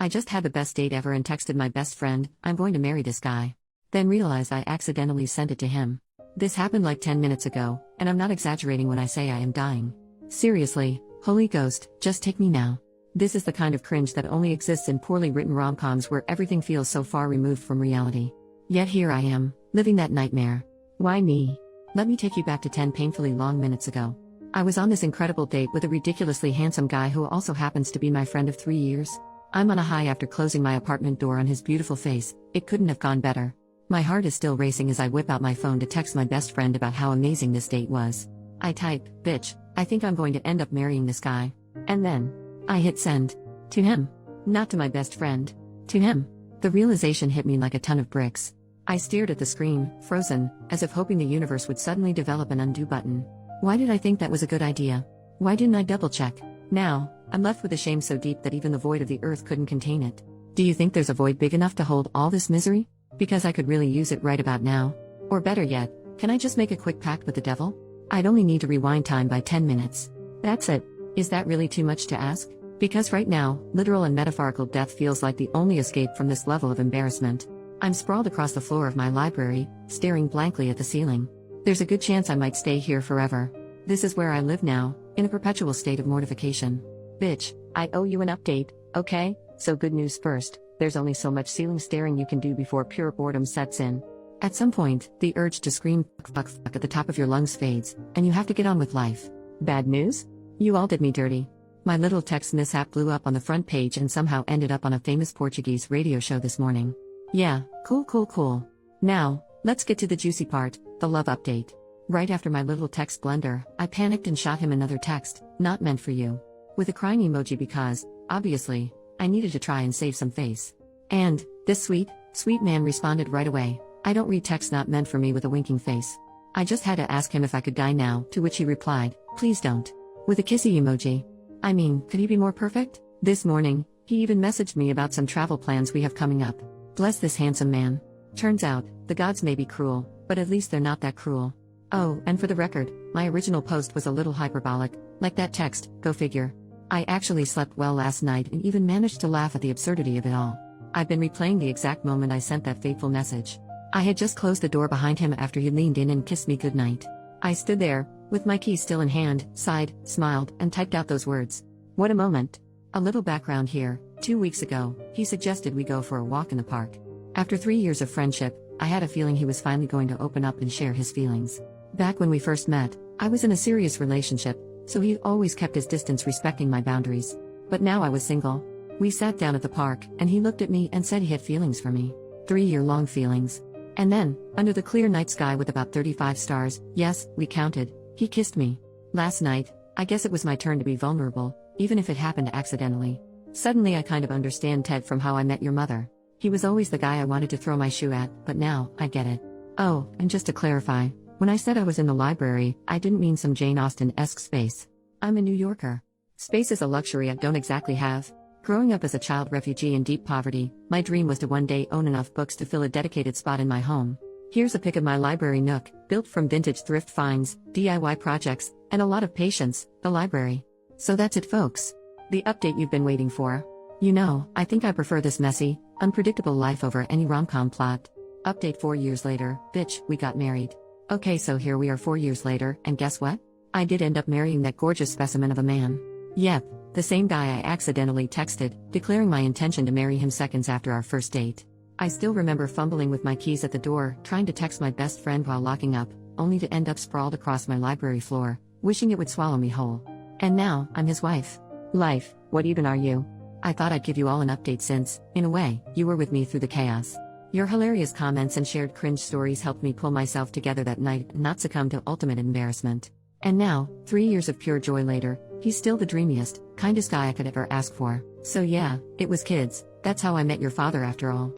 I just had the best date ever and texted my best friend, I'm going to marry this guy. Then realized I accidentally sent it to him. This happened like 10 minutes ago, and I'm not exaggerating when I say I am dying. Seriously, Holy Ghost, just take me now. This is the kind of cringe that only exists in poorly written rom-coms where everything feels so far removed from reality. Yet here I am, living that nightmare. Why me? Let me take you back to 10 painfully long minutes ago. I was on this incredible date with a ridiculously handsome guy who also happens to be my friend of 3 years. I'm on a high after closing my apartment door on his beautiful face. It couldn't have gone better. My heart is still racing as I whip out my phone to text my best friend about how amazing this date was. I type, bitch, I think I'm going to end up marrying this guy. And then, I hit send. To him. Not to my best friend. To him. The realization hit me like a ton of bricks. I stared at the screen, frozen, as if hoping the universe would suddenly develop an undo button. Why did I think that was a good idea? Why didn't I double check? Now, I'm left with a shame so deep that even the void of the earth couldn't contain it. Do you think there's a void big enough to hold all this misery? Because I could really use it right about now. Or better yet, can I just make a quick pact with the devil? I'd only need to rewind time by 10 minutes. That's it. Is that really too much to ask? Because right now, literal and metaphorical death feels like the only escape from this level of embarrassment. I'm sprawled across the floor of my library, staring blankly at the ceiling. There's a good chance I might stay here forever. This is where I live now, in a perpetual state of mortification. Bitch, I owe you an update, okay? So good news first, there's only so much ceiling staring you can do before pure boredom sets in. At some point, the urge to scream fuck at the top of your lungs fades, and you have to get on with life. Bad news? You all did me dirty. My little text mishap blew up on the front page and somehow ended up on a famous Portuguese radio show this morning. Yeah, cool. Now, let's get to the juicy part, the love update. Right after my little text blunder, I panicked and shot him another text, not meant for you. With a crying emoji because, obviously, I needed to try and save some face. And, this sweet man responded right away. I don't read text not meant for me with a winking face. I just had to ask him if I could die now, to which he replied, please don't. With a kissy emoji. I mean, could he be more perfect? This morning, he even messaged me about some travel plans we have coming up. Bless this handsome man. Turns out, the gods may be cruel, but at least they're not that cruel. Oh, and for the record, my original post was a little hyperbolic, like that text, go figure. I actually slept well last night and even managed to laugh at the absurdity of it all. I've been replaying the exact moment I sent that fateful message. I had just closed the door behind him after he leaned in and kissed me goodnight. I stood there, with my keys still in hand, sighed, smiled, and typed out those words. What a moment. A little background here. 2 weeks ago, he suggested we go for a walk in the park. After 3 years of friendship, I had a feeling he was finally going to open up and share his feelings. Back when we first met, I was in a serious relationship, so he always kept his distance respecting my boundaries. But now I was single. We sat down at the park, and he looked at me and said he had feelings for me. 3-year-long feelings. And then, under the clear night sky with about 35 stars, yes, we counted, he kissed me. Last night, I guess it was my turn to be vulnerable, even if it happened accidentally. Suddenly I kind of understand Ted from How I Met Your Mother. He was always the guy I wanted to throw my shoe at, but now, I get it. Oh, and just to clarify, when I said I was in the library, I didn't mean some Jane Austen-esque space. I'm a New Yorker. Space is a luxury I don't exactly have. Growing up as a child refugee in deep poverty, my dream was to one day own enough books to fill a dedicated spot in my home. Here's a pic of my library nook, built from vintage thrift finds, DIY projects, and a lot of patience, the library. So that's it folks. The update you've been waiting for. You know, I think I prefer this messy, unpredictable life over any rom-com plot. Update 4 years later, bitch, we got married. Okay, so here we are 4 years later, and guess what? I did end up marrying that gorgeous specimen of a man. Yep, the same guy I accidentally texted, declaring my intention to marry him seconds after our first date. I still remember fumbling with my keys at the door, trying to text my best friend while locking up, only to end up sprawled across my library floor, wishing it would swallow me whole. And now, I'm his wife. Life, what even are you? I thought I'd give you all an update since, in a way, you were with me through the chaos. Your hilarious comments and shared cringe stories helped me pull myself together that night and not succumb to ultimate embarrassment. And now, 3 years of pure joy later, he's still the dreamiest, kindest guy I could ever ask for. So yeah, it was kids. That's how I met your father after all.